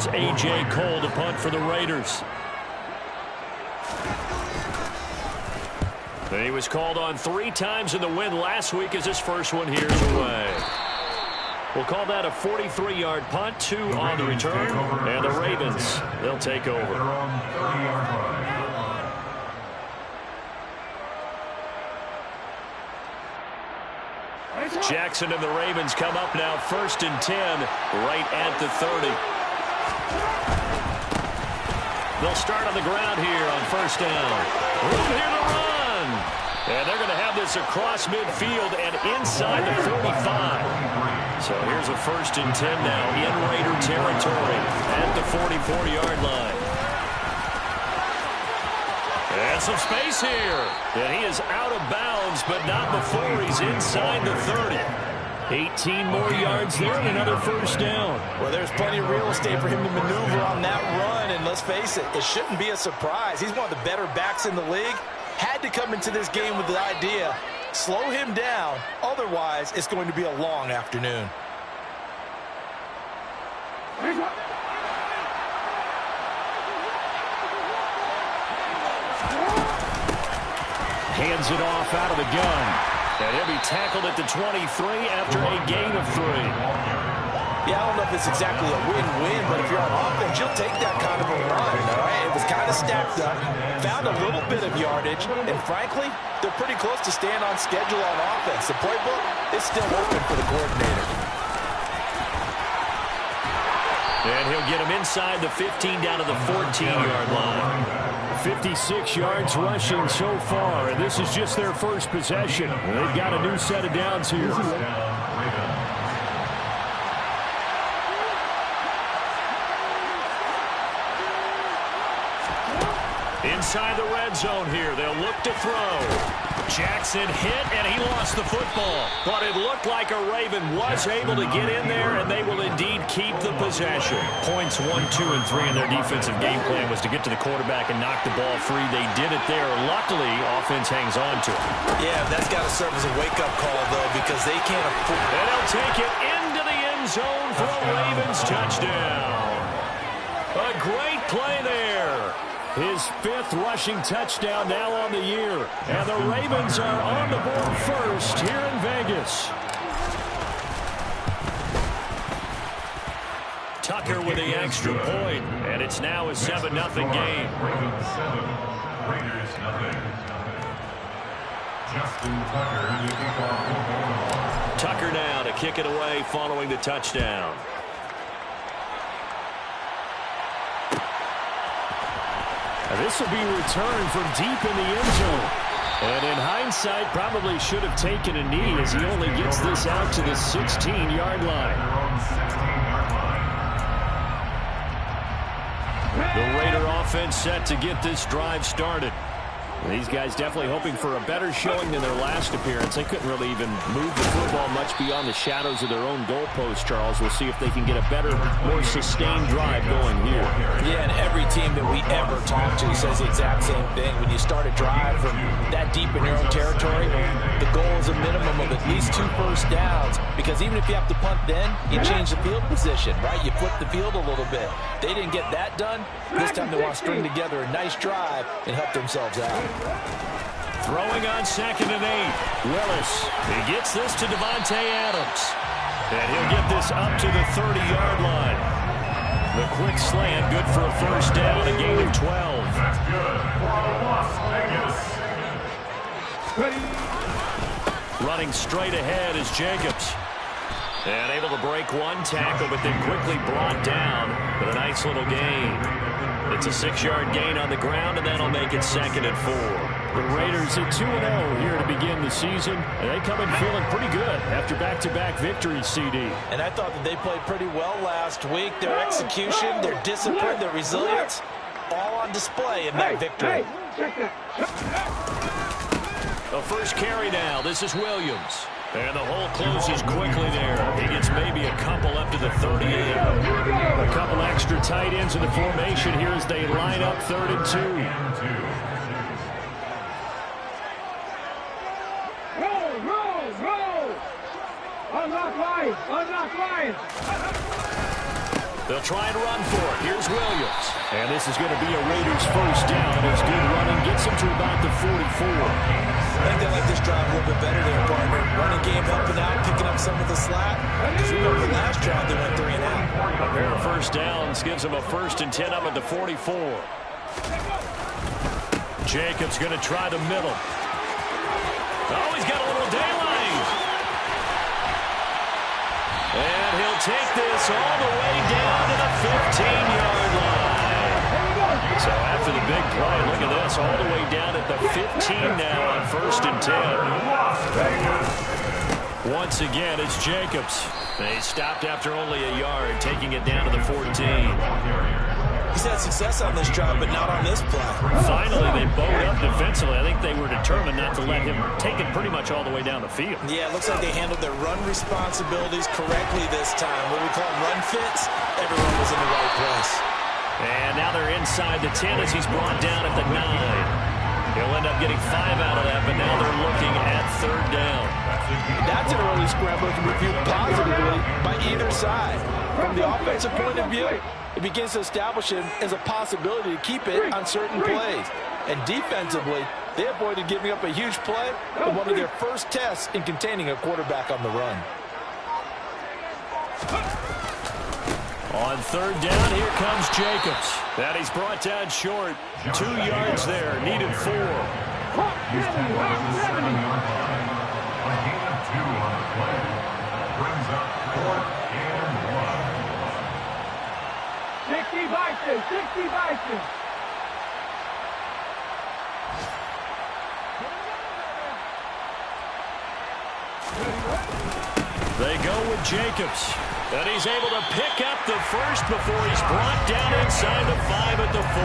Here's A.J. Cole to punt for the Raiders. He was called on 3 times in the win last week as his first one here's away. We'll call that a 43-yard punt, 2 on the return, and the Ravens, they'll take over. Jackson and the Ravens come up now, 1st and 10, right at the 30. They'll start on the ground here on 1st down. Room here to run. And they're going to have this across midfield and inside the 45. So here's a 1st and 10 now in Raider territory at the 44-yard line. And some space here. And he is out of bounds, but not before he's inside the 30. 18 more yards there and another 1st down. Well, there's plenty of real estate for him to maneuver on that run, and let's face it, it shouldn't be a surprise. He's one of the better backs in the league. Had to come into this game with the idea, slow him down, otherwise it's going to be a long afternoon. Hands it off out of the gun. And he'll be tackled at the 23 after a gain of 3. Yeah, I don't know if it's exactly a win-win, but if you're on offense, you'll take that kind of a run, all right? It was kind of stacked up, found a little bit of yardage, and frankly, they're pretty close to staying on schedule on offense. The playbook is still open for the coordinator. And he'll get him inside the 15 down to the 14-yard line. 56 yards rushing so far, and this is just their first possession. They've got a new set of downs here. Inside the red zone here, they'll look to throw. Jackson hit, and he lost the football. But it looked like a Raven was able to get in there, and they will indeed keep the possession. Points 1, 2, and 3 in their defensive game plan was to get to the quarterback and knock the ball free. They did it there. Luckily, offense hangs on to it. Yeah, that's got to serve as a wake-up call, though, because they can't afford. And they'll take it into the end zone for a Ravens touchdown. A great play there. His 5th rushing touchdown now on the year. And the Ravens are on the board first here in Vegas. Tucker with the extra point, and it's now a 7-0 game. Ravens 7, Raiders nothing. Justin Tucker to kick off. Tucker now to kick it away following the touchdown. This will be returned from deep in the end zone. And in hindsight, probably should have taken a knee as he only gets this out to the 16-yard line. The Raider offense set to get this drive started. These guys definitely hoping for a better showing than their last appearance. They couldn't really even move the football much beyond the shadows of their own goalpost, Charles. We'll see if they can get a better, more sustained drive going here. Yeah, and every team that we ever talk to says the exact same thing. When you start a drive from that deep in your own territory, the goal is a minimum of at least 2 first downs, because even if you have to punt then, you change the field position, right? You flip the field a little bit. They didn't get that done. This time they want to string together a nice drive and help themselves out. Throwing on 2nd and 8. Willis. He gets this to Devontae Adams. And he'll get this up to the 30-yard line. The quick slant, good for a first down, a gain of 12. That's good for Las Vegas. Running straight ahead is Jacobs. And able to break one tackle, but then quickly brought down. But a nice little gain. It's a 6-yard gain on the ground, and that'll make it 2nd and 4. The Raiders at 2-0 here to begin the season. And they come in feeling pretty good after back-to-back victories, CD. And I thought that they played pretty well last week. Their execution, their discipline, their resilience, all on display in that victory. The first carry now. This is Williams. And the hole closes quickly there. He gets maybe a couple up to the 38. A couple extra tight ends in the formation here as they line up 3rd and 2. They'll try and run for it. Here's Williams. And this is going to be a Raiders first down as good running gets them to about the 44. I think they like this drive a little bit better there, partner. Running game helping out, picking up some of the slack. Because remember, last drive they went 3 and out. A pair of first downs gives them a 1st and 10 up at the 44. Jacobs going to try the middle. Oh, he's got a little daylight. And he'll take this all the way down to the 15-yard line. So after the big play, look at this, all the way down at the 15 now on 1st and 10. Once again, it's Jacobs. They stopped after only a yard, taking it down to the 14. He's had success on this drive, but not on this play. Finally, they bowed up defensively. I think they were determined not to let him take it pretty much all the way down the field. Yeah, it looks like they handled their run responsibilities correctly this time. What we call run fits, everyone was in the right place. And now they're inside the 10 as he's brought down at the 9. He'll end up getting 5 out of that, but now they're looking at 3rd down. That's an early scramble that can be viewed positively by either side. From the offensive point of view, it begins to establish him as a possibility to keep it on certain plays. And defensively, they avoided giving up a huge play in one of their first tests in containing a quarterback on the run. On 3rd down, here comes Jacobs. That he's brought down short. 2 yards there, needed 4. Houston was the 7-yard line. A gain of 2 on the play. Brings up 4th and 1. 60 Vikings, 60 Vikings. They go with Jacobs. And he's able to pick up the 1st before he's brought down inside the 5 at the 4.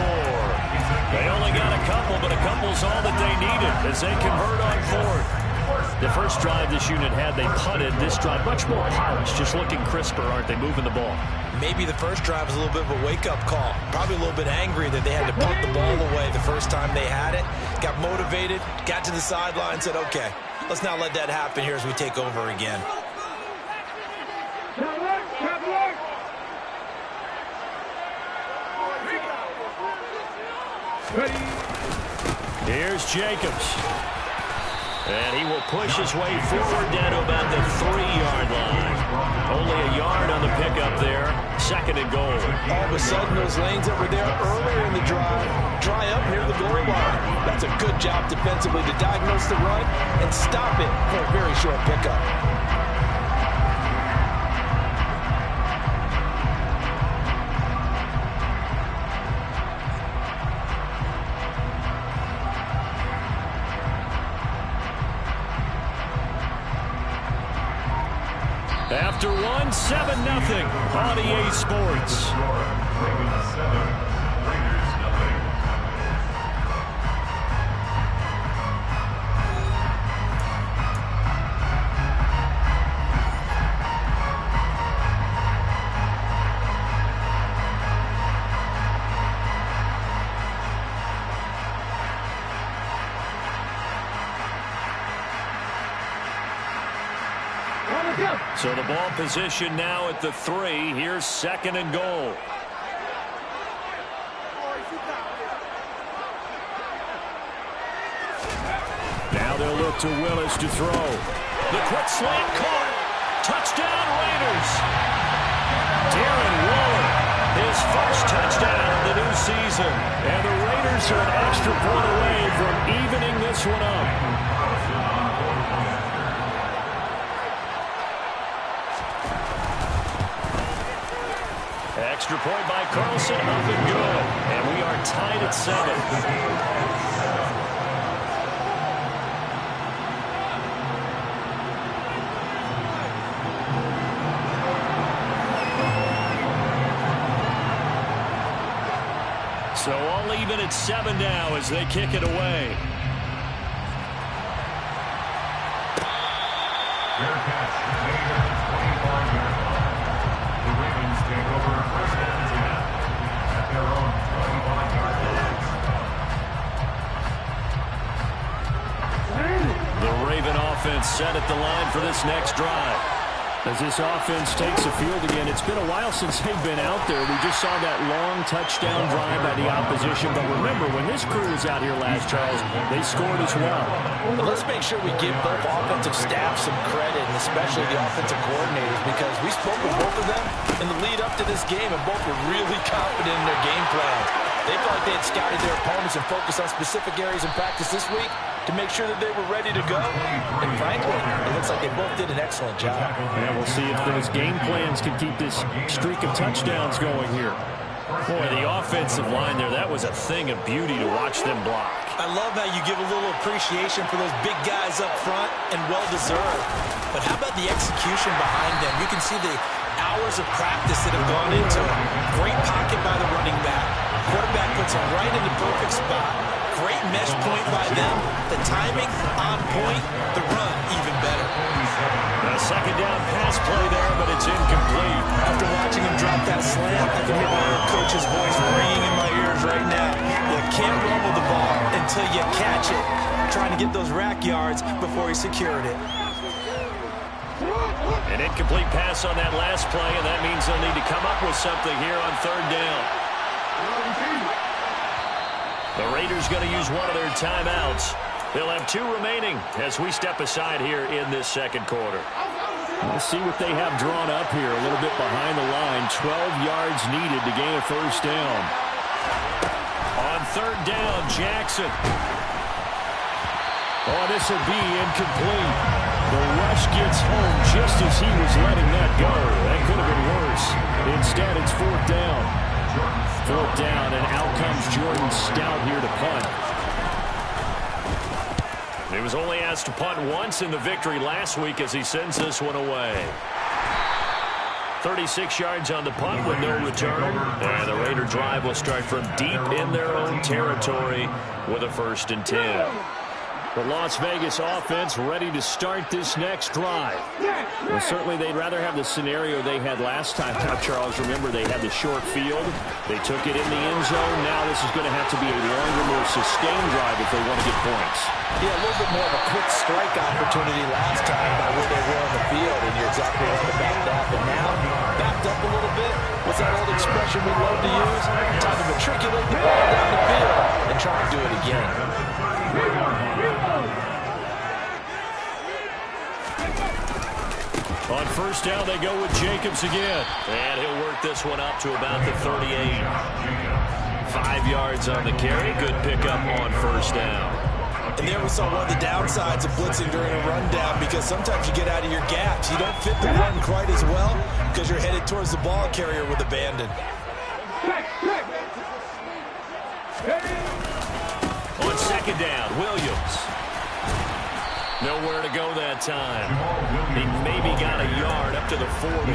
They only got a couple, but a couple's all that they needed as they convert on 4th. The first drive this unit had, they punted. This drive, much more polished, just looking crisper, aren't they, moving the ball? Maybe the first drive was a little bit of a wake-up call. Probably a little bit angry that they had to punt the ball away the first time they had it. Got motivated, got to the sideline, said, okay, let's not let that happen here as we take over again. Here's Jacobs. And he will push his way forward down to about the 3-yard line. Only a yard on the pickup there. 2nd and goal. All of a sudden, those lanes that were there earlier in the drive dry up near the goal line. That's a good job defensively to diagnose the run and stop it for a very short pickup. After 1, 7-0 on EA Sports. Ravens 7, Raiders nothing. So the ball position now at the 3. Here's 2nd and goal. Now they'll look to Willis to throw. The quick slant caught. Touchdown Raiders. Darren Waller, his first touchdown of the new season. And the Raiders are an extra point away from evening this one up. Extra point by Carlson, up and good. And we are tied at 7. So all even at 7 now as they kick it away. Fair catch made at the 25-yard line. The Ravens take over 1st and 10 at their own 25-yard line. The Raven offense set at the line for this next drive. As this offense takes the field again, it's been a while since they've been out there. We just saw that long touchdown drive by the opposition. But remember, when this crew was out here last, Charles, they scored as well. But let's make sure we give both offensive staffs some credit, and especially the offensive coordinators, because we spoke with both of them in the lead up to this game, and both were really confident in their game plans. They felt like they had scouted their opponents and focused on specific areas in practice this week to make sure that they were ready to go. And frankly, it looks like they both did an excellent job. Yeah, we'll see if those game plans can keep this streak of touchdowns going here. Boy, the offensive line there, that was a thing of beauty to watch them block. I love how you give a little appreciation for those big guys up front, and well-deserved. But how about the execution behind them? You can see the hours of practice that have gone into it. Great pocket by the running back. Quarterback puts him right in the perfect spot. Great mesh point by them. The timing on point. The run even better. A second down pass play there, but it's incomplete. After watching him drop that slam, I can hear my old coach's voice ringing in my ears right now. You can't run with the ball until you catch it. Trying to get those rack yards before he secured it. An incomplete pass on that last play, and that means they'll need to come up with something here on third down. The Raiders going to use one of their timeouts. They'll have 2 remaining as we step aside here in this second quarter. Let's see what they have drawn up here. A little bit behind the line. 12 yards needed to gain a first down. On third down, Jackson. Oh, this will be incomplete. The rush gets home just as he was letting that go. That could have been worse. Instead, it's fourth down. Fourth down, and out comes Jordan Stout here to punt. He was only asked to punt once in the victory last week as he sends this one away. 36 yards on the punt with no return. And the Raider drive will start from deep in their own territory with a 1st and 10. The Las Vegas offense ready to start this next drive. Well, certainly they'd rather have the scenario they had last time. Charles, remember, they had the short field. They took it in the end zone. Now this is going to have to be a longer, more sustained drive if they want to get points. Yeah, a little bit more of a quick strike opportunity last time by where they were on the field, and you're exactly right about that. But now, backed up a little bit. What's that old expression we love to use? Time to matriculate the ball down the field and try to do it again. On first down, they go with Jacobs again. And he'll work this one up to about the 38. 5 yards on the carry. Good pickup on first down. And there we saw one of the downsides of blitzing during a rundown, because sometimes you get out of your gaps. You don't fit the run quite as well because you're headed towards the ball carrier with abandon. On second down, Williams. Nowhere to go that time. He maybe got a yard up to the 40.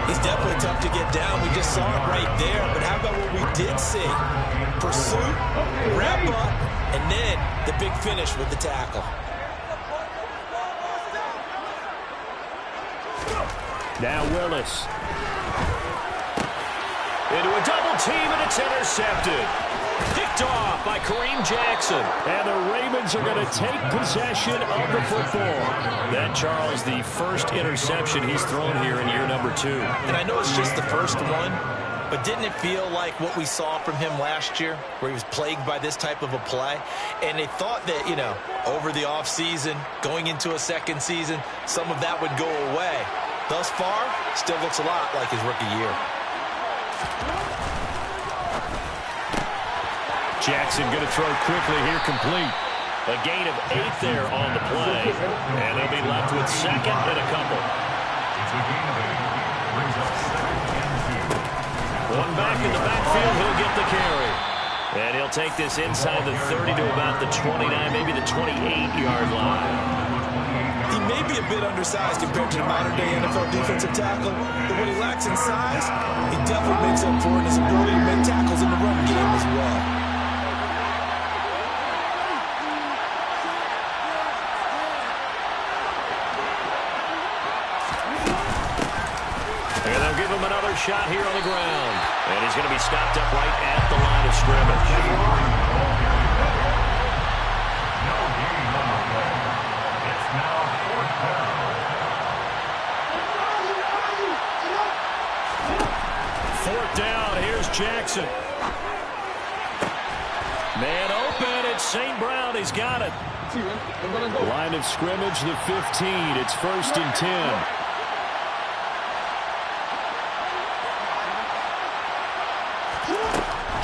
He's definitely tough to get down. We just saw it right there. But how about what we did see? Pursuit, wrap up, and then the big finish with the tackle. Now Willis. Into a double team, and it's intercepted. Picked off by Kareem Jackson. And the Ravens are going to take possession of the football. That, Charles, the first interception he's thrown here in year number 2. And I know it's just the first one, but didn't it feel like what we saw from him last year, where he was plagued by this type of a play? And they thought that, you know, over the offseason, going into a second season, some of that would go away. Thus far, still looks a lot like his rookie year. Jackson going to throw quickly here, complete. A gain of 8 there on the play. And they'll be left with second and a couple. One back in the backfield, he'll get the carry. And he'll take this inside the 30 to about the 29, maybe the 28-yard line. He may be a bit undersized compared to the modern-day NFL defensive tackle, but what he lacks in size, he definitely makes up for it in his ability to make tackles in the run game as well. Shot here on the ground. And he's going to be stopped up right at the line of scrimmage. No gain on the play. It's now fourth down. 4th down. Here's Jackson. Man open. It's St. Brown. He's got it. Line of scrimmage, the 15. It's 1st and 10.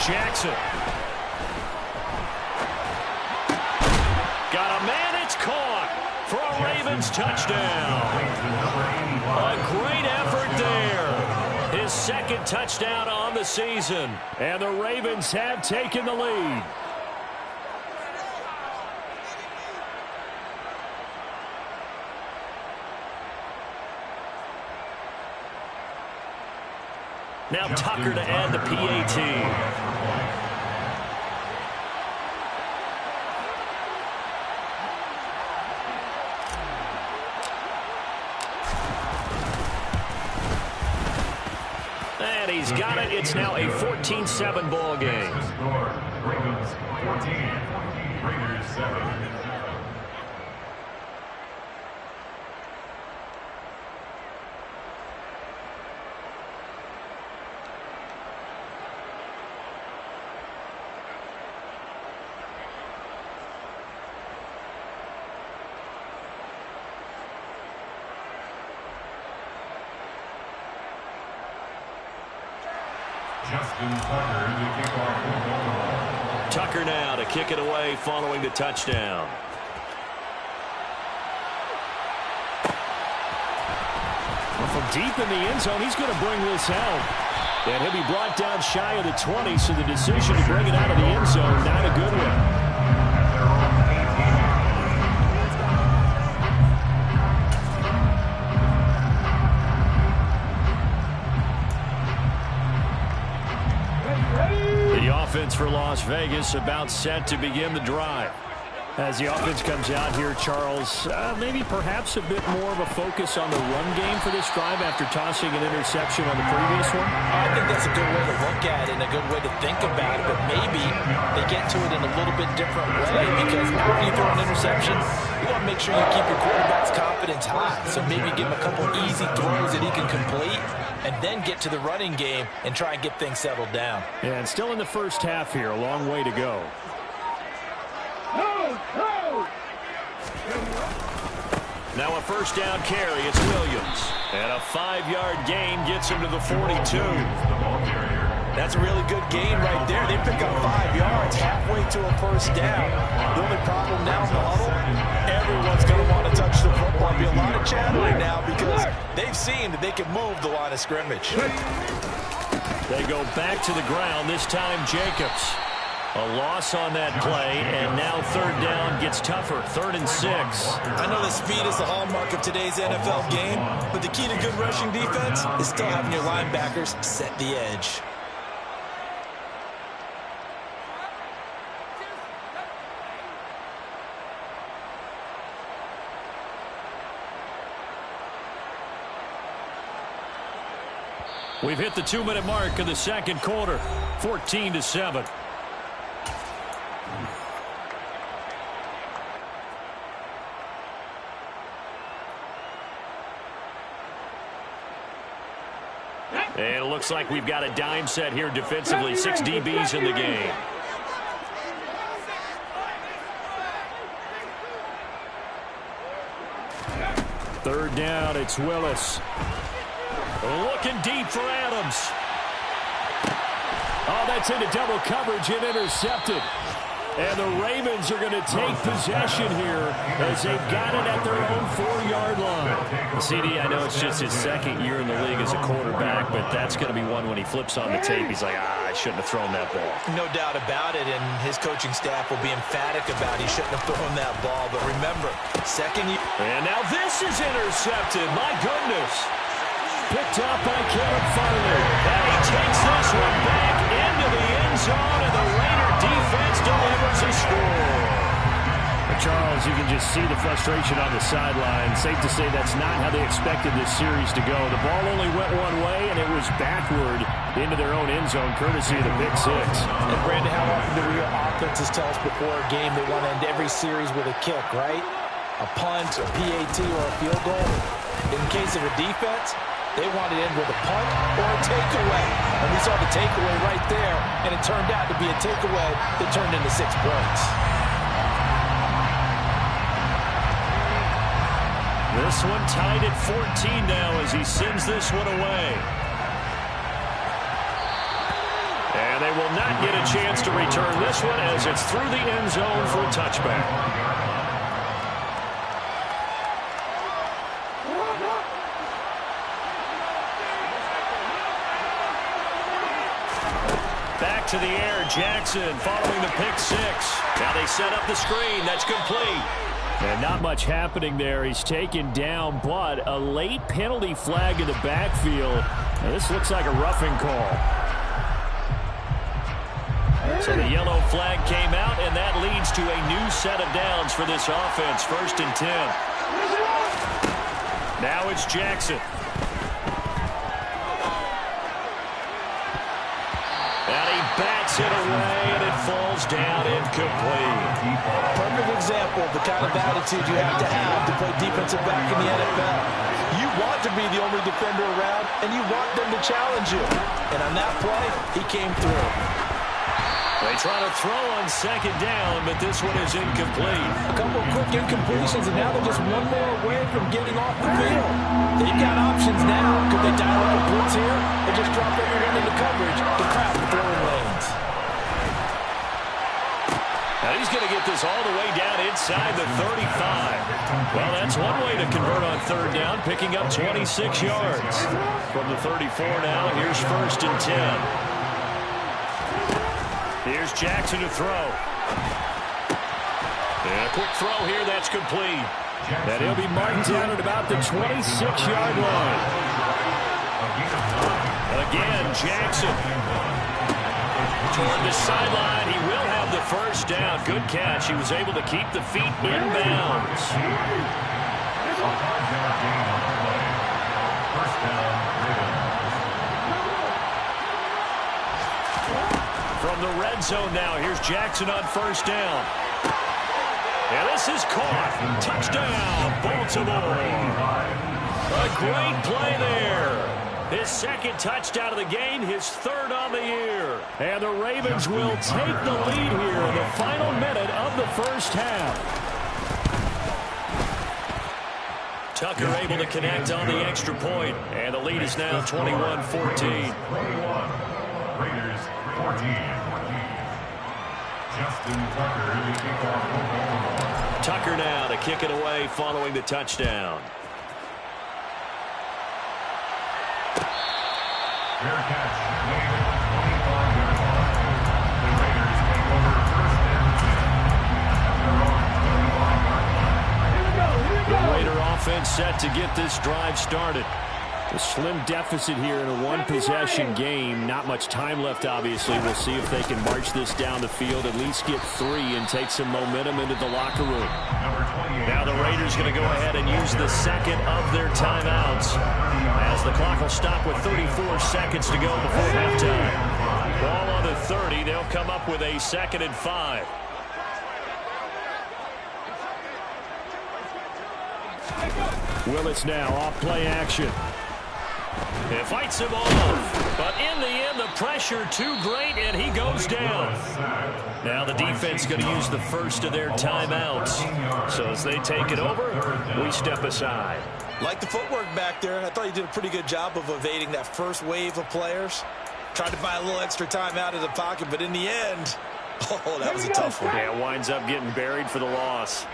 Jackson. Got a man. It's caught for a Ravens touchdown. A great effort there. His 2nd touchdown on the season. And the Ravens have taken the lead. Now Tucker to add the PAT. And he's got it. It's now a 14-7 ball game. Ravens 14, Raiders 7. Tucker now to kick it away following the touchdown. From deep in the end zone, he's going to bring this out. And he'll be brought down shy of the 20, so the decision to bring it out of the end zone, not a good one. Offense for Las Vegas about set to begin the drive. As the offense comes out here, Charles, maybe perhaps a bit more of a focus on the run game for this drive after tossing an interception on the previous one? I think that's a good way to look at it and a good way to think about it, but maybe they get to it in a little bit different way because after you throw an interception, you want to make sure you keep your quarterback's confidence high. So maybe give him a couple easy throws that he can complete and then get to the running game and try and get things settled down. Yeah, and still in the first half here, a long way to go. Now a first down carry, it's Williams. And a 5-yard gain gets him to the 42. That's a really good gain right there. They pick up 5 yards halfway to a first down. The only problem now in the huddle, everyone's going to want to touch the football. There'll be a lot of chattering now because they've seen that they can move the line of scrimmage. They go back to the ground, this time Jacobs. A loss on that play, and now 3rd down gets tougher, 3rd and 6. I know that speed is the hallmark of today's NFL game, but the key to good rushing defense is still having your linebackers set the edge. We've hit the 2-minute mark of the 2nd quarter, 14-7. And it looks like we've got a dime set here defensively. 6 DBs in the game. Third down, it's Willis. Looking deep for Adams. Oh, that's into double coverage and intercepted. And the Ravens are going to take possession here as they've got it at their own 4-yard line. CD, I know it's just his 2nd year in the league as a quarterback, but that's going to be one when he flips on the tape. He's like, I shouldn't have thrown that ball. No doubt about it, and his coaching staff will be emphatic about he shouldn't have thrown that ball. But remember, 2nd year. And now this is intercepted. My goodness. Picked up by Kevin Farley. And he takes this one back into the end zone, and the Raider defense delivers a score. Charles, you can just see the frustration on the sideline. Safe to say that's not how they expected this series to go. The ball only went one way, and it was backward into their own end zone, courtesy of the pick 6. And Brandon, how often do we hear offenses tell us before a game they want to end every series with a kick, right? A punt, a PAT, or a field goal. In case of a defense, They wanted in with a punt or a takeaway. And we saw the takeaway right there, and it turned out to be a takeaway that turned into 6 points. This one tied at 14 now as he sends this one away. And they will not get a chance to return this one as it's through the end zone for a touchback. Back to the air, Jackson following the pick 6. Now they set up the screen. That's complete. And not much happening there. He's taken down, but a late penalty flag in the backfield. Now this looks like a roughing call. So the yellow flag came out, and that leads to a new set of downs for this offense. 1st and 10. Now it's Jackson. And he bats it away, and it falls down incomplete. Perfect example of the kind of attitude you have to play defensive back in the NFL. You want to be the only defender around, and you want them to challenge you. And on that play, he came through. They try to throw on 2nd down, but this one is incomplete. A couple of quick incompletions, and now they're just one more away from getting off the field. They've got options now. Could they dial up a blitz here or just drop everyone into coverage to crowd the throwing lanes? Now he's going to get this all the way down inside the 35. Well, that's one way to convert on 3rd down, picking up 26 yards. From the 34 now, here's 1st and 10. Here's Jackson to throw. And a quick throw here, that's complete. And he'll be marked down at about the 26-yard line. Again, Jackson. Toward the sideline, he will have the 1st down. Good catch. He was able to keep the feet in bounds. From the red zone now, here's Jackson on 1st down. And this is caught. Touchdown, Baltimore. A great play there. His 2nd touchdown of the game, his 3rd on the year. And the Ravens will take the lead here in the final minute of the 1st half. Tucker able to connect on the extra point. And the lead is now 21-14. Raiders 14. Justin Tucker, the kickoff football. Tucker now to kick it away following the touchdown. Fair catch made at the 25-yard line. The Raiders take over 1st and 10 at their own 25-yard line. The Raider offense set to get this drive started. A slim deficit here in a one-possession game. Not much time left, obviously. We'll see if they can march this down the field, at least get 3 and take some momentum into the locker room. Now the Raiders going to go ahead and use the 2nd of their timeouts, as the clock will stop with 34 seconds to go before halftime. Ball on the 30. They'll come up with a 2nd and 5. Willis now off play action. It fights him off, but in the end, the pressure too great, and he goes down. Now the defense going to use the 1st of their timeouts. So as they take it over, we step aside. Like the footwork back there, I thought he did a pretty good job of evading that first wave of players. Tried to buy a little extra time out of the pocket, but in the end, oh, that was a tough one. Yeah, winds up getting buried for the loss.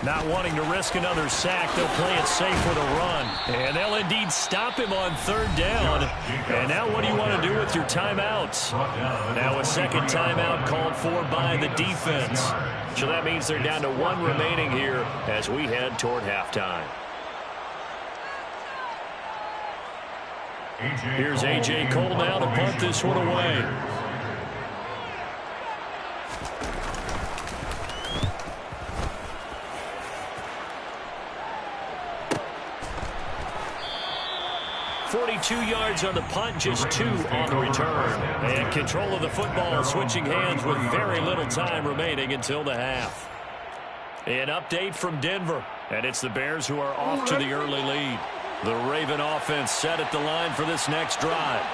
Not wanting to risk another sack, they'll play it safe with a run. And they'll indeed stop him on 3rd down. And now what do you want to do with your timeouts? Now a 2nd timeout called for by the defense. So that means they're down to 1 remaining here as we head toward halftime. Here's A.J. Cole now to punt this one away. .42 yards on the punt, just 2 on the return. And control of the football switching hands with very little time remaining until the half. An update from Denver. And it's the Bears who are off to the early lead. The Raven offense set at the line for this next drive.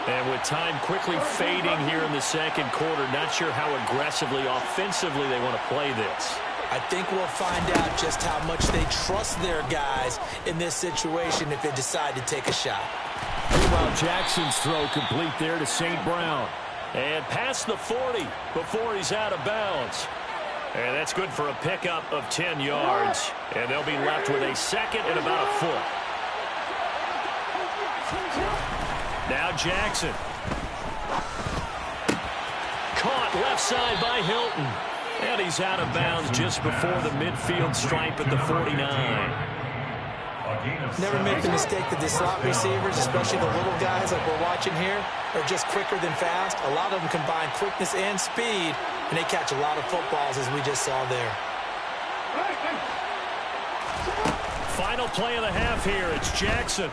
And with time quickly fading here in the second quarter, not sure how aggressively, offensively they want to play this. I think we'll find out just how much they trust their guys in this situation if they decide to take a shot. Meanwhile, Jackson's throw complete there to St. Brown. And past the 40 before he's out of bounds. And that's good for a pickup of 10 yards. And they'll be left with a second and about a foot. Now Jackson. Caught left side by Hilton. And he's out of bounds just before the midfield stripe at the 49. Never make the mistake that the slot receivers, especially the little guys like we're watching here, are just quicker than fast. A lot of them combine quickness and speed, and they catch a lot of footballs, as we just saw there. Final play of the half here. It's Jackson.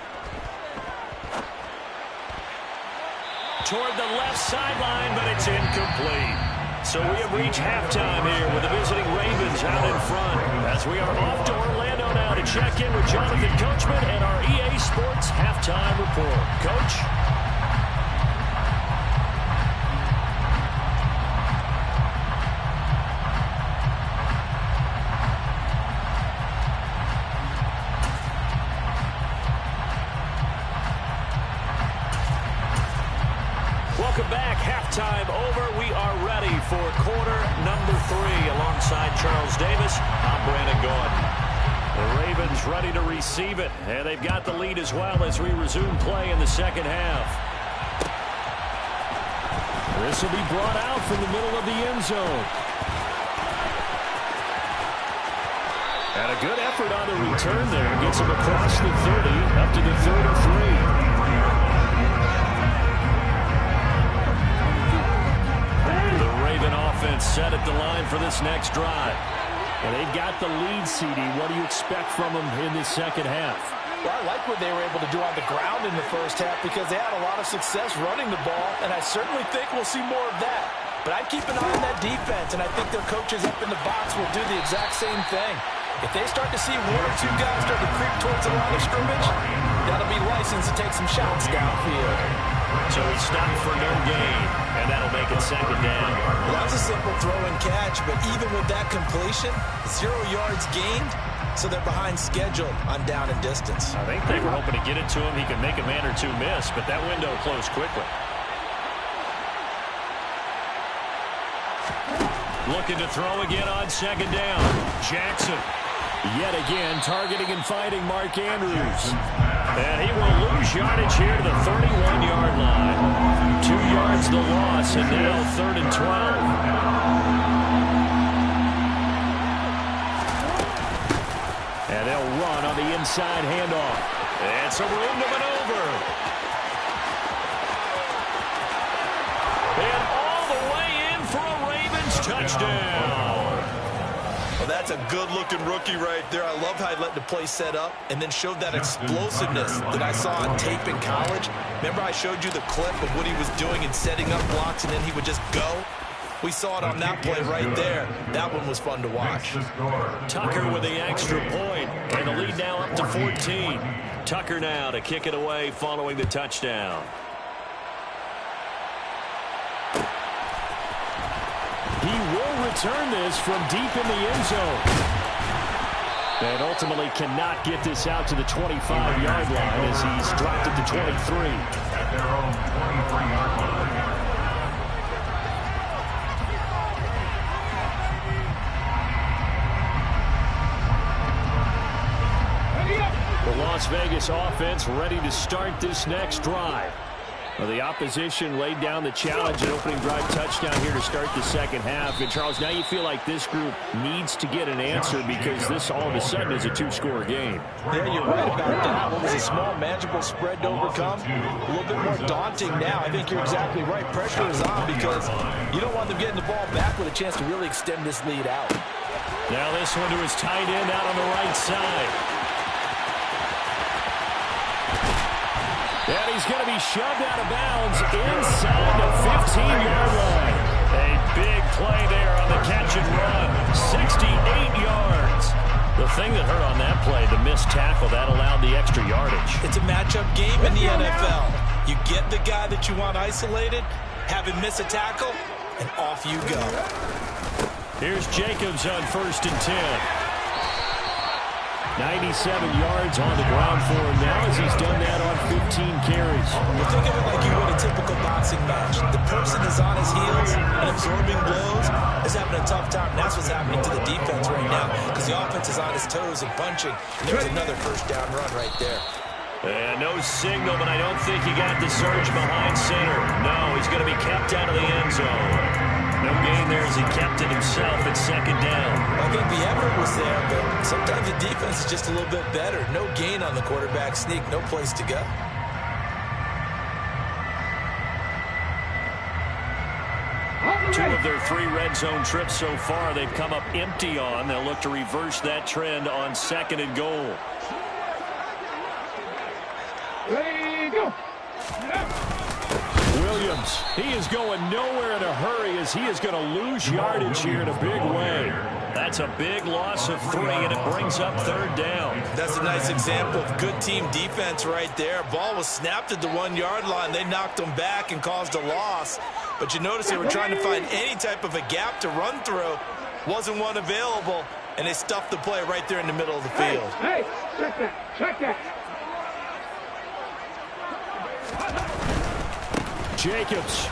Toward the left sideline, but it's incomplete. So we have reached halftime here with the visiting Ravens out in front. As we are off to Orlando now to check in with Jonathan Coachman and our EA Sports Halftime Report. Coach? Welcome back. Halftime over. We are ready for quarter number 3 alongside Charles Davis. I'm Brandon Gordon. The Ravens ready to receive it, and they've got the lead as well as we resume play in the second half. This will be brought out from the middle of the end zone. And a good effort on the return there. Gets him across the 30, up to the 33. Offense set at the line for this next drive. And they've got the lead, CD. What do you expect from them in this second half? Well, I like what they were able to do on the ground in the first half because they had a lot of success running the ball, and I certainly think we'll see more of that. But I'd keep an eye on that defense, and I think their coaches up in the box will do the exact same thing. If they start to see 1 or 2 guys start to creep towards the line of scrimmage, that'll be licensed to take some shots downfield. So he stopped for no gain, and that'll make it second down. Well, that was a simple throw and catch, but even with that completion, 0 yards gained, so they're behind schedule on down and distance. I think they were hoping to get it to him. He could make a man or 2 miss, but that window closed quickly. Looking to throw again on second down. Jackson. Yet again, targeting and fighting Mark Andrews. And he will lose yardage here to the 31-yard line. 2 yards the loss, and now 3rd and 12. And they'll run on the inside handoff. And some room to maneuver. And all the way in for a Ravens touchdown. Well, that's a good-looking rookie right there. I love how he let the play set up and then showed that explosiveness that I saw on tape in college. Remember I showed you the clip of what he was doing and setting up blocks, and then he would just go? We saw it on that play right there. That one was fun to watch. Tucker with the extra point, and the lead now up to 14. Tucker now to kick it away following the touchdown. He will return this from deep in the end zone. And ultimately cannot get this out to the 25-yard line as he's dropped it to 23. At their own 23-yard line. The Las Vegas offense ready to start this next drive. Well, the opposition laid down the challenge and opening drive touchdown here to start the second half. And, Charles, now you feel like this group needs to get an answer because this all of a sudden is a 2-score game. Yeah, you're right about that. What was a small, manageable spread to overcome? A little bit more daunting now. I think you're exactly right. Pressure is on because you don't want them getting the ball back with a chance to really extend this lead out. Now this one to his tight end out on the right side. And he's going to be shoved out of bounds inside the 15-yard line. A big play there on the catch and run. 68 yards. The thing that hurt on that play, the missed tackle, that allowed the extra yardage. It's a matchup game in the NFL. You get the guy that you want isolated, have him miss a tackle, and off you go. Here's Jacobs on 1st and 10. 97 yards on the ground for him now as he's done that on 15 carries. Well, think of it like you would a typical boxing match. The person is on his heels and absorbing blows is having a tough time. And that's what's happening to the defense right now because the offense is on his toes and punching. And there's another first down run right there. And no signal, but I don't think he got the surge behind center. No, he's going to be kept out of the end zone. No gain there as he kept it himself at 2nd down. I think the effort was there, but sometimes the defense is just a little bit better. No gain on the quarterback sneak, no place to go. Two of their 3 red zone trips so far they've come up empty on. They'll look to reverse that trend on 2nd and goal. Ready, go. Williams, he is going nowhere in a hurry as he is going to lose yardage here in a big way. That's a big loss of 3, and it brings up 3rd down. That's a nice example of good team defense right there. Ball was snapped at the 1-yard line. They knocked them back and caused a loss. But you notice they were trying to find any type of a gap to run through. Wasn't one available, and they stuffed the play right there in the middle of the field. Hey, check that, check that. Jacobs.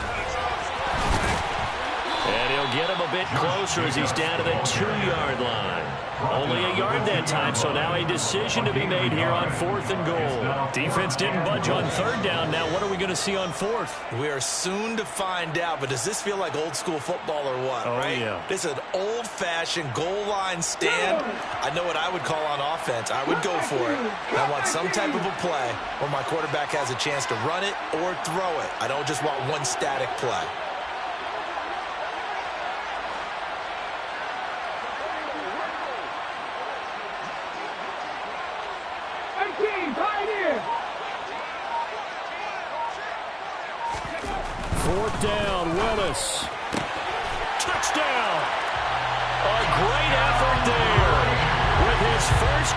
And he'll get him a bit closer as he's down to the 2-yard line. Only a yard that time, so now a decision to be made here on 4th and goal. Defense didn't budge on 3rd down. Now what are we going to see on 4th? We are soon to find out, but does this feel like old school football or what, right? Yeah. This is an old-fashioned goal line stand. I know what I would call on offense. I would go for it. I want some type of a play where my quarterback has a chance to run it or throw it. I don't just want one static play. Fourth down, Willis. Touchdown. A great effort there with his first.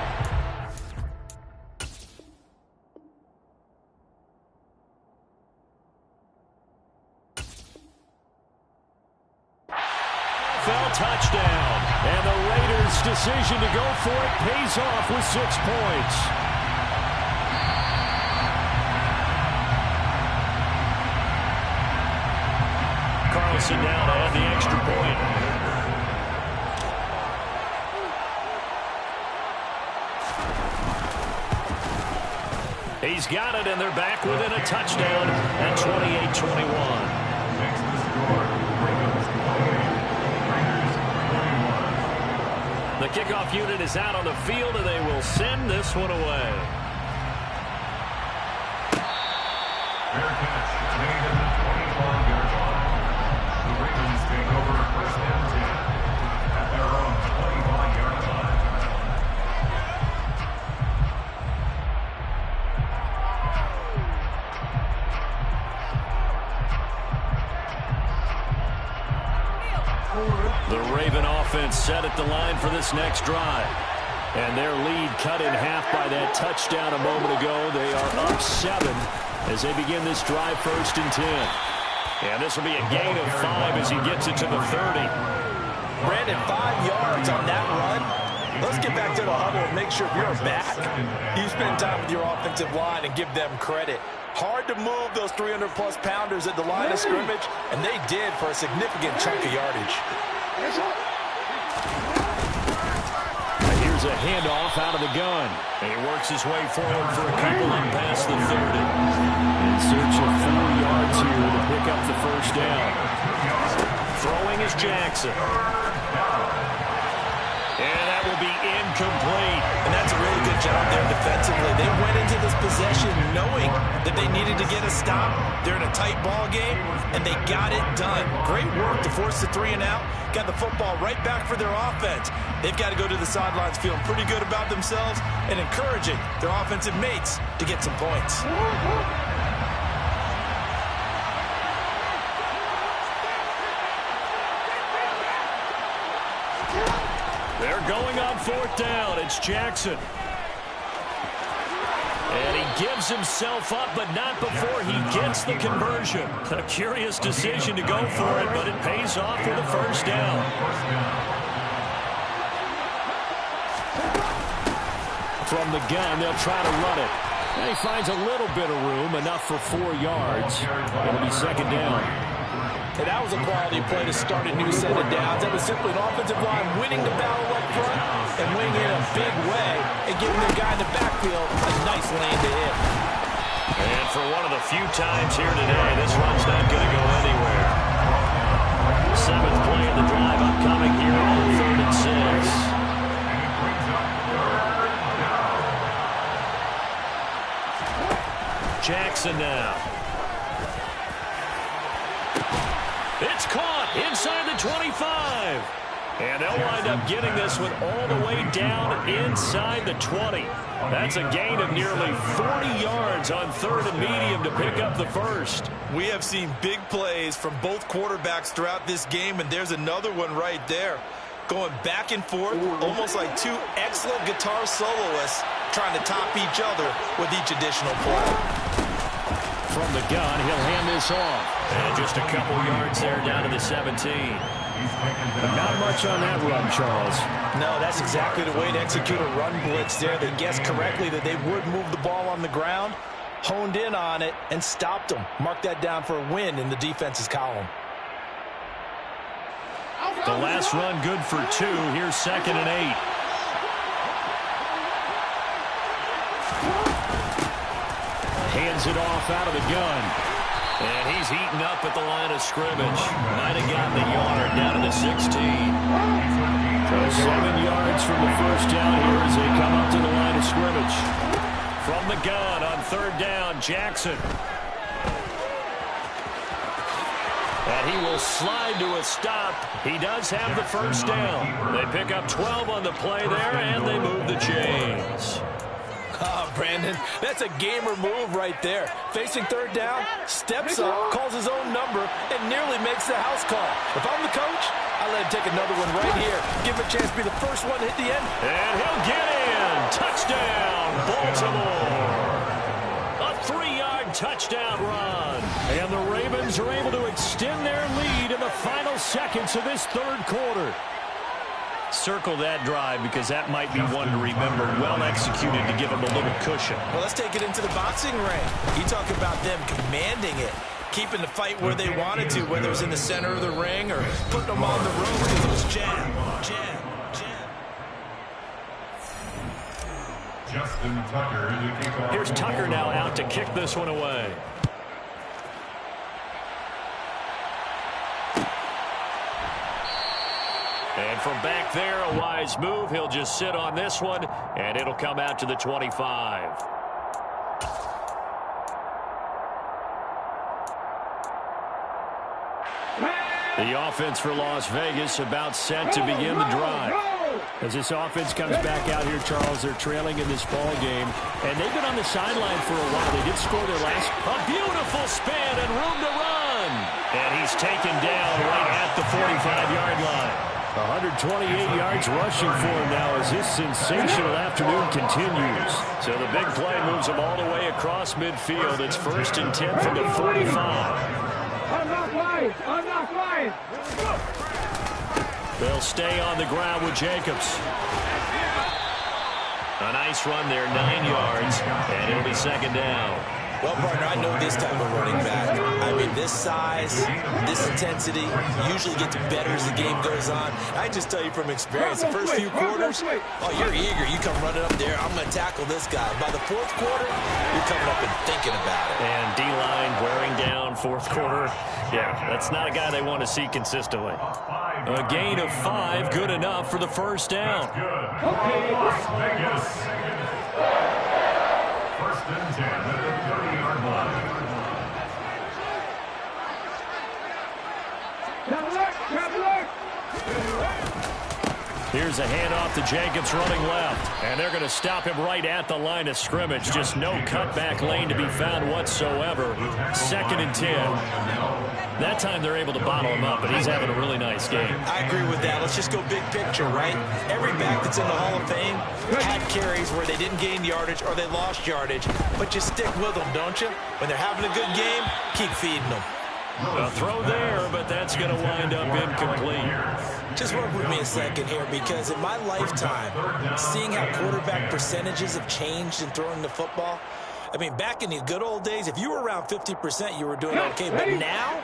Touchdown. And the Raiders' decision to go for it pays off with 6 points. Carlson now to add the extra point. He's got it, and they're back within a touchdown at 28-21. The kickoff unit is out on the field, and they will send this one away. Fair catch made at the 25-yard line. The Ravens take over 1st and 10 at their own 25-yard line. The Raven offense set at the line for this next drive. And their lead cut in half by that touchdown a moment ago. They are up 7 as they begin this drive 1st and 10. And this will be a gain of 5 as he gets it to the 30. Brandon, 5 yards on that run. Let's get back to the huddle and make sure if you're back, you spend time with your offensive line and give them credit. Hard to move those 300-plus pounders at the line of scrimmage, and they did for a significant chunk of yardage. Here's a handoff out of the gun. And he works his way forward for a couple and past the 30. In search of 4 yards here to pick up the first down. Throwing is Jackson. And that will be incomplete. And that's a really good job there defensively. They went into this possession knowing that they needed to get a stop. They're in a tight ball game, and they got it done. Great work to force the 3 and out. Got the football right back for their offense. They've got to go to the sidelines feeling pretty good about themselves and encouraging their offensive mates to get some points. They're going on 4th down. It's Jackson. And he gives himself up, but not before he gets the conversion. A curious decision to go for it, but it pays off with a 1st down. From the gun, they'll try to run it. And he finds a little bit of room, enough for 4 yards. It'll be 2nd down. And that was a quality play to start a new set of downs. That was simply an offensive line winning the battle up front and winning it in a big way and giving their guy in the backfield a nice lane to hit. And for one of the few times here today, this run's not going to go anywhere. 7th play of the drive upcoming here on 3rd and 6. Jackson now. It's caught inside the 25. And they'll wind up getting this one all the way down inside the 20. That's a gain of nearly 40 yards on 3rd and medium to pick up the 1st. We have seen big plays from both quarterbacks throughout this game, and there's another one right there. Going back and forth, almost like 2 excellent guitar soloists trying to top each other with each additional play. From the gun, he'll hand this off. And just a couple yards there down to the 17. Not much on that run, Charles. No, that's exactly the way to execute a run blitz there. They guessed correctly that they would move the ball on the ground, honed in on it, and stopped them. Mark that down for a win in the defense's column. The last run good for 2. Here's 2nd and 8. Hands it off out of the gun. And he's eaten up at the line of scrimmage. Might have gotten a yard down to the 16. So 7 yards from the 1st down here as they come up to the line of scrimmage. From the gun on 3rd down, Jackson. And he will slide to a stop. He does have the 1st down. They pick up 12 on the play there, and they move the chains. Oh, Brandon, that's a gamer move right there. Facing 3rd down, steps up, calls his own number, and nearly makes the house call. If I'm the coach, I let him take another one right here. Give him a chance to be the first one to hit the end. And he'll get in. Touchdown, Baltimore. A 3-yard touchdown run. And the Ravens are able to extend their lead in the final seconds of this 3rd quarter. Circle that drive because that might be one to remember. Well executed to give them a little cushion. Well, let's take it into the boxing ring. You talk about them commanding it, keeping the fight where they wanted to, whether it was in the center of the ring or putting them on the ropes because it was jab, jab, jab. Justin Tucker. Here's Tucker now out to kick this one away. And from back there, a wise move. He'll just sit on this one, and it'll come out to the 25. The offense for Las Vegas about set to begin the drive. As this offense comes back out here, Charles, they're trailing in this ball game, and they've been on the sideline for a while. They did score their last. A beautiful spin and room to run. And he's taken down right at the 45-yard line. 128 yards rushing for him now as this sensational afternoon continues. So the big play moves him all the way across midfield. It's 1st and 10 from the 45. Unlock line! Unlock line! They'll stay on the ground with Jacobs. A nice run there, 9 yards, and it'll be 2nd down. Well, partner, I know this type of running back. I mean, this size, this intensity usually gets better as the game goes on. I just tell you from experience, the first few quarters, oh, you're eager. You come running up there, I'm going to tackle this guy. By the 4th quarter, you're coming up and thinking about it. And D-line wearing down 4th quarter. Yeah, that's not a guy they want to see consistently. A gain of 5, good enough for the 1st down. Okay, Las Vegas. 1st and 10 at the 30-yard line. Here's a handoff to Jacobs running left. And they're going to stop him right at the line of scrimmage. Just no cutback lane to be found whatsoever. 2nd and 10. That time they're able to bottle him up, but he's having a really nice game. I agree with that. Let's just go big picture, right? Every back that's in the Hall of Fame had carries where they didn't gain yardage or they lost yardage. But you stick with them, don't you? When they're having a good game, keep feeding them. A throw there, but that's going to wind up incomplete. Just work with me a second here, because in my lifetime, seeing how quarterback percentages have changed in throwing the football, I mean, back in the good old days, if you were around 50%, you were doing okay. But now,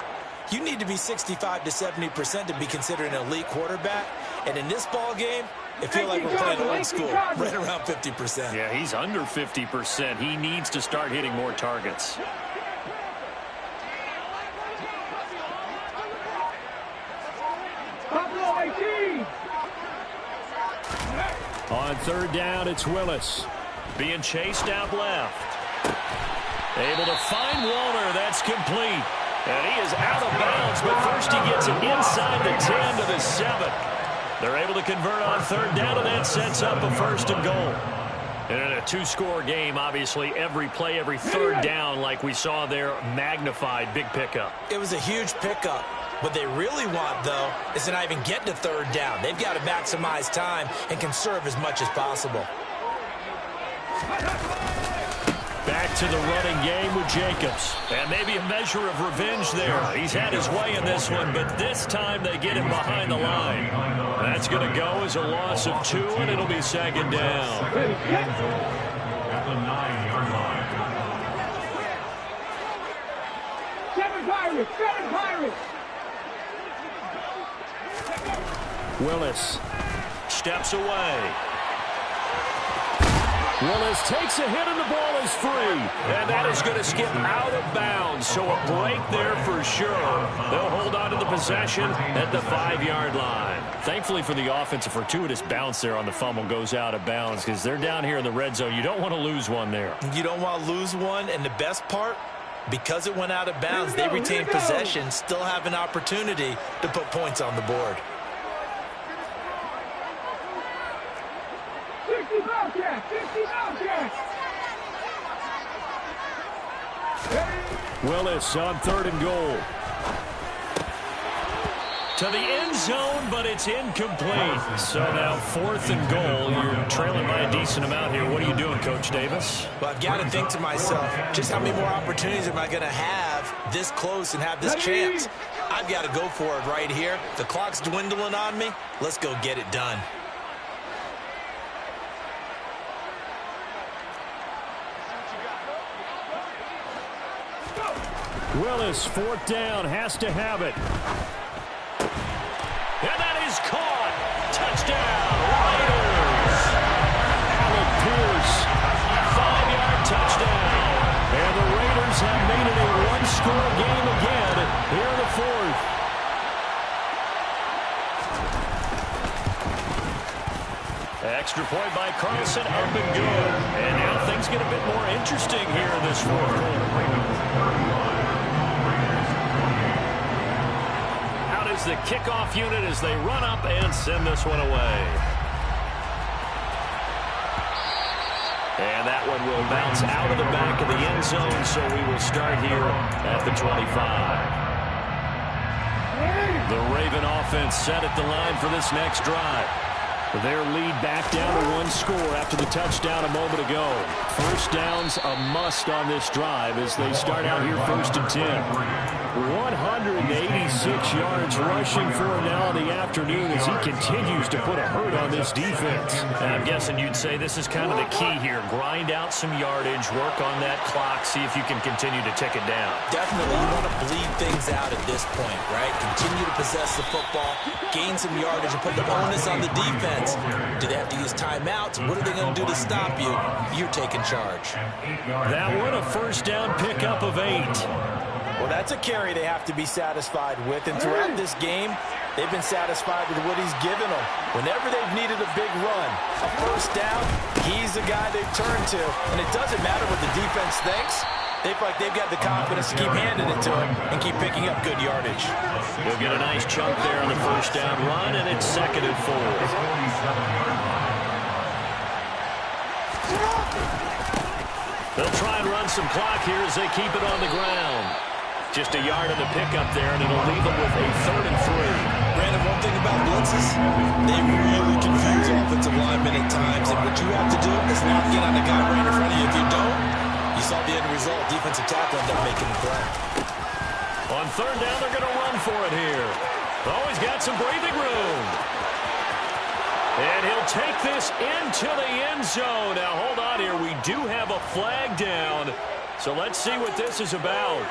you need to be 65 to 70% to be considered an elite quarterback. And in this ball game, it feels like we're playing old school, right around 50%. Yeah, he's under 50%. He needs to start hitting more targets. On 3rd down, it's Willis. Being chased out left. Able to find Walter. That's complete. And he is out of bounds, but first he gets it inside the 10 to the 7. They're able to convert on 3rd down, and that sets up a 1st and goal. And in a 2-score game, obviously, every play, every 3rd down, like we saw there, magnified. Big pickup. It was a huge pickup. What they really want, though, is to not even get to 3rd down. They've got to maximize time and conserve as much as possible. Back to the running game with Jacobs. And maybe a measure of revenge there. He's had his way in this one, but this time they get him behind the line. That's going to go as a loss of 2, and it'll be 2nd down. At the 9-yard line. 7 Pirates! 7 Pirates! Willis steps away. Willis takes a hit and the ball is free. And that is going to skip out of bounds. So a break there for sure. They'll hold on to the possession at the 5-yard line. Thankfully for the offense, a fortuitous bounce there on the fumble goes out of bounds because they're down here in the red zone. You don't want to lose one there. You don't want to lose one, and the best part, because it went out of bounds, they retain possession, still have an opportunity to put points on the board. 50 Bobcats! 50 Bobcats! Willis on 3rd and goal. To the end zone, but it's incomplete. So now 4th and goal. You're trailing by a decent amount here. What are you doing, Coach Davis? Well, I've got to think to myself, just how many more opportunities am I going to have this close and have this chance? I've got to go for it right here. The clock's dwindling on me. Let's go get it done. Willis, 4th down, has to have it. And that is caught. Touchdown, Raiders. Alec Pierce, 5-yard touchdown. And the Raiders have made it a 1-score game again here in the 4th. Extra point by Carlson, up and good. And now things get a bit more interesting here in this 4th quarter. The kickoff unit as they run up and send this one away. And that one will bounce out of the back of the end zone, so we will start here at the 25. The Raven offense set at the line for this next drive. Their lead back down to 1 score after the touchdown a moment ago. 1st down's a must on this drive as they start out here 1st and 10. 186 yards rushing for him now in the afternoon as he continues to put a hurt on this defense. And I'm guessing you'd say this is kind of the key here. Grind out some yardage, work on that clock, see if you can continue to tick it down. Definitely, you want to bleed things out at this point, right? Continue to possess the football, gain some yardage, and put the onus on the defense. Do they have to use timeouts? What are they going to do to stop you? You're taking charge. That one, a 1st down pickup of 8. Well, that's a carry they have to be satisfied with. And throughout this game, they've been satisfied with what he's given them. Whenever they've needed a big run, a 1st down, he's the guy they've turned to. And it doesn't matter what the defense thinks. They feel like they've got the confidence to keep handing it to him and keep picking up good yardage. He'll get a nice chunk there on the first down run, and it's 2nd and 4. They'll try and run some clock here as they keep it on the ground. Just a yard of the pickup there, and it'll leave them with a 3rd and 3. Brandon, one thing about blitzes, they really confuse offensive linemen at times, and what you have to do is lock in on the guy right in front of you. If you don't, you saw the end result. Defensive tackle ended up making the play. On 3rd down, they're going to run for it here. Oh, he's got some breathing room. And he'll take this into the end zone. Now, hold on here. We do have a flag down. So let's see what this is about.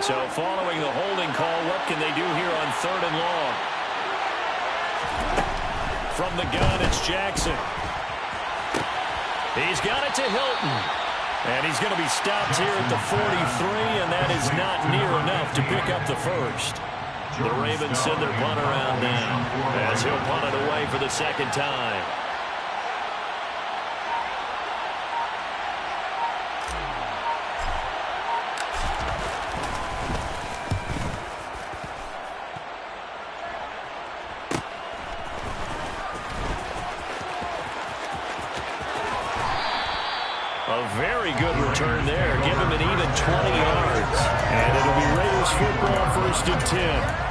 So following the holding call, what can they do here on 3rd and long? From the gun, it's Jackson. He's got it to Hilton. And he's going to be stopped here at the 43, and that is not near enough to pick up the first. The Ravens send their punt around now as he'll punt it away for the 2nd time. A very good return there. Give him an even 20 yards. And it'll be Raiders football, 1st and 10.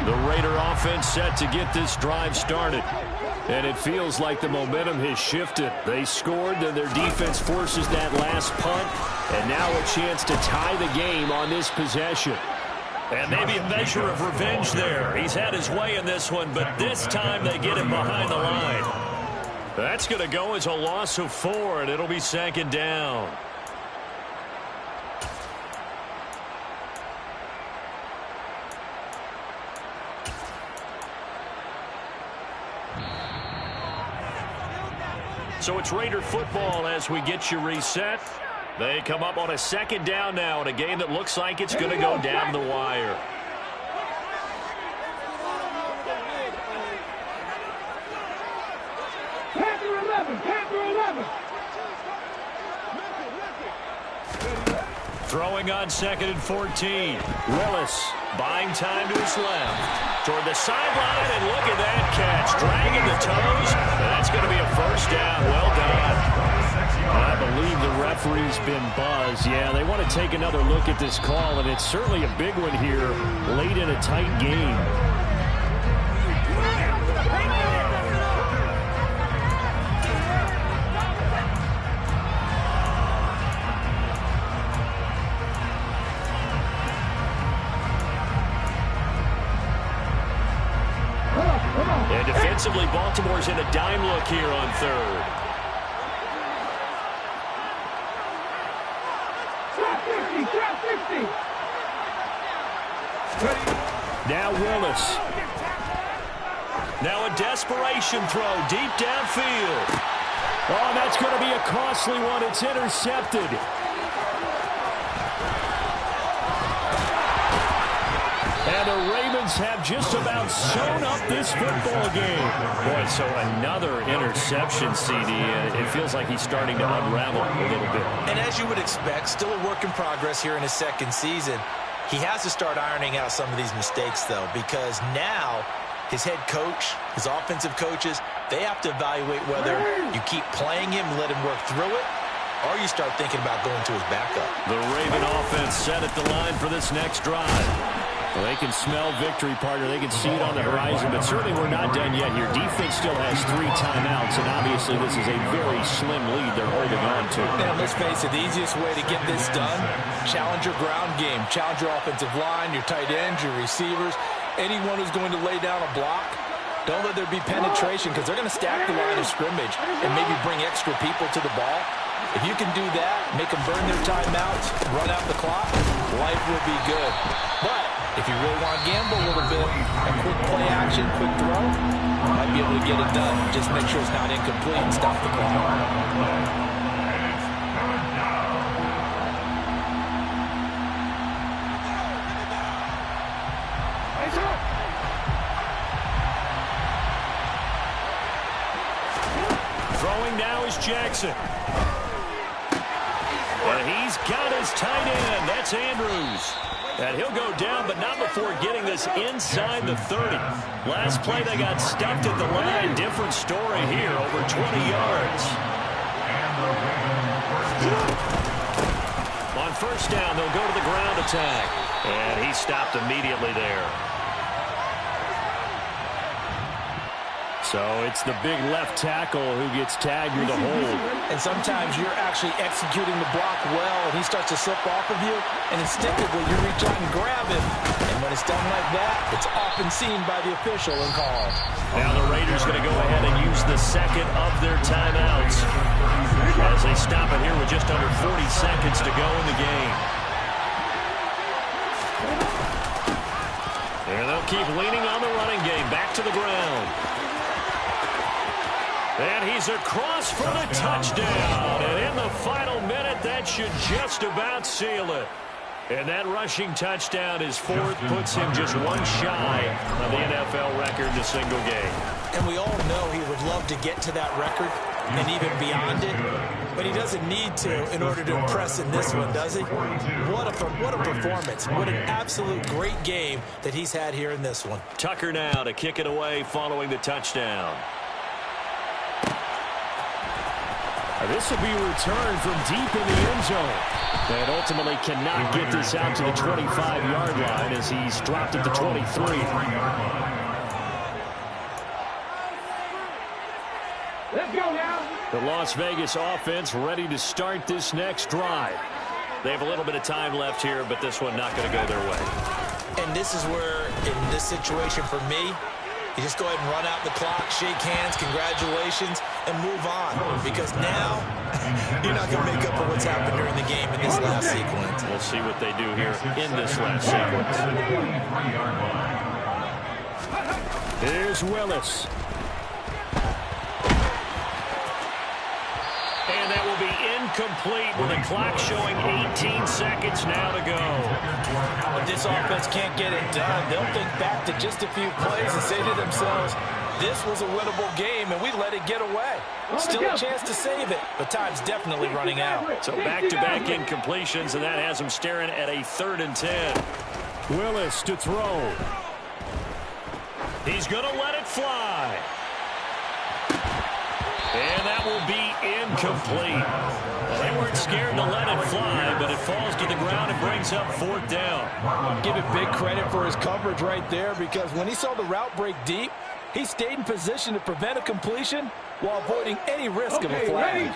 The Raider offense set to get this drive started. And it feels like the momentum has shifted. They scored, then their defense forces that last punt. And now a chance to tie the game on this possession. And maybe a measure of revenge there. He's had his way in this one, but this time they get him behind the line. That's going to go as a loss of 4, and it'll be 2nd down. So it's Raider football as we get you reset. They come up on a 2nd down now in a game that looks like it's going to go down the wire. Panther 11, Panther 11. Throwing on 2nd and 14. Willis buying time to his left. Toward the sideline, and look at that catch. Dragging the toes. That's going to be a 1st down. Well done. I believe the referee's been buzzed. Yeah, they want to take another look at this call, and it's certainly a big one here late in a tight game. And defensively, Baltimore's in a dime look here on 3rd. Trap 50. Now Willis. Now a desperation throw deep downfield. Oh, that's going to be a costly one. It's intercepted. And the Ravens have just about sewn up this football game. Boy, so another interception, CD. It feels like he's starting to unravel a little bit. And as you would expect, still a work in progress here in his 2nd season. He has to start ironing out some of these mistakes, though, because now his head coach, his offensive coaches, they have to evaluate whether you keep playing him and let him work through it, or you start thinking about going to his backup. The Raven offense set at the line for this next drive. Well, they can smell victory, partner. They can see it on the horizon, but certainly we're not done yet here. Defense still has 3 timeouts, and obviously this is a very slim lead they're holding on to. And let's face it, the easiest way to get this done, challenge your ground game. Challenge your offensive line, your tight ends, your receivers, anyone who's going to lay down a block. Don't let there be penetration because they're going to stack the line of scrimmage and maybe bring extra people to the ball. If you can do that, make them burn their timeouts, run out the clock, life will be good. But If you really want to gamble a little bit, a quick play action, quick throw, might be able to get it done. Just make sure it's not incomplete and stop the clock. Throwing now is Jackson. And he's got his tight end. That's Andrews. And he'll go down, but not before getting this inside the 30. Last play, they got stuffed at the line. Different story here, over 20 yards. On first down, they'll go to the ground attack. And he stopped immediately there. So it's the big left tackle who gets tagged with a hold. And sometimes you're actually executing the block well, and he starts to slip off of you, and instinctively you reach out and grab him. And when it's done like that, it's often seen by the official and called. Now the Raiders going to go ahead and use the second of their timeouts as they stop it here with just under 40 seconds to go in the game. And they'll keep leaning on the running game. Back to the ground. And he's across for the touchdown. And in the final minute, that should just about seal it. And that rushing touchdown, his fourth, puts him just one shy of the NFL record in a single game. And we all know he would love to get to that record and even beyond it. But he doesn't need to in order to impress in this one, does he? What a performance. What an absolute great game that he's had here in this one. Tucker now to kick it away following the touchdown. This will be returned from deep in the end zone. And ultimately cannot get this out to the 25-yard line as he's dropped at the 23. Let's go now. The Las Vegas offense ready to start this next drive. They have a little bit of time left here, but this one not going to go their way. And this is where, in this situation for me, you just go ahead and run out the clock, shake hands, congratulations, and move on. Because now, you're not going to make up for what's happened during the game in this last sequence. We'll see what they do here in this last sequence. Here's Willis. And that will be incomplete with the clock showing 18 seconds now to go. If this offense can't get it done, they'll think back to just a few plays and say to themselves, this was a winnable game, and we let it get away. Still a chance to save it, but time's definitely running out. So back-to-back incompletions, and that has them staring at a 3rd and 10. Willis to throw. He's going to let it fly. And that will be incomplete. Well, they weren't scared to let it fly, but it falls to the ground and brings up 4th down. Give it big credit for his coverage right there, because when he saw the route break deep, he stayed in position to prevent a completion while avoiding any risk of a flag.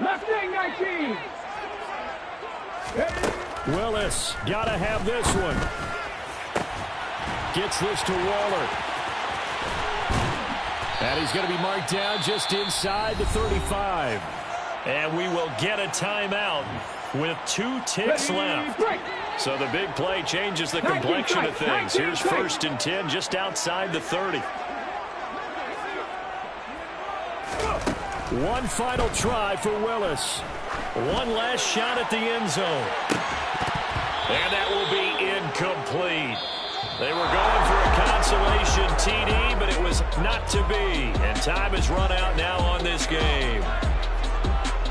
Mustang 19. Willis, gotta have this one. Gets this to Waller. And he's going to be marked down just inside the 35. And we will get a timeout with 2 ticks left. So the big play changes the complexion of things. Here's 1st and 10 just outside the 30. One final try for Willis. One last shot at the end zone. And that will be incomplete. They were going for a consolation TD, but it was not to be. And time has run out now on this game.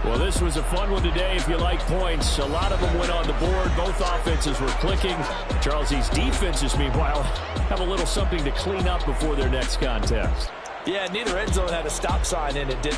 Well, this was a fun one today if you like points. A lot of them went on the board. Both offenses were clicking. Charles, these defenses, meanwhile, have a little something to clean up before their next contest. Yeah, neither end zone had a stop sign in it, did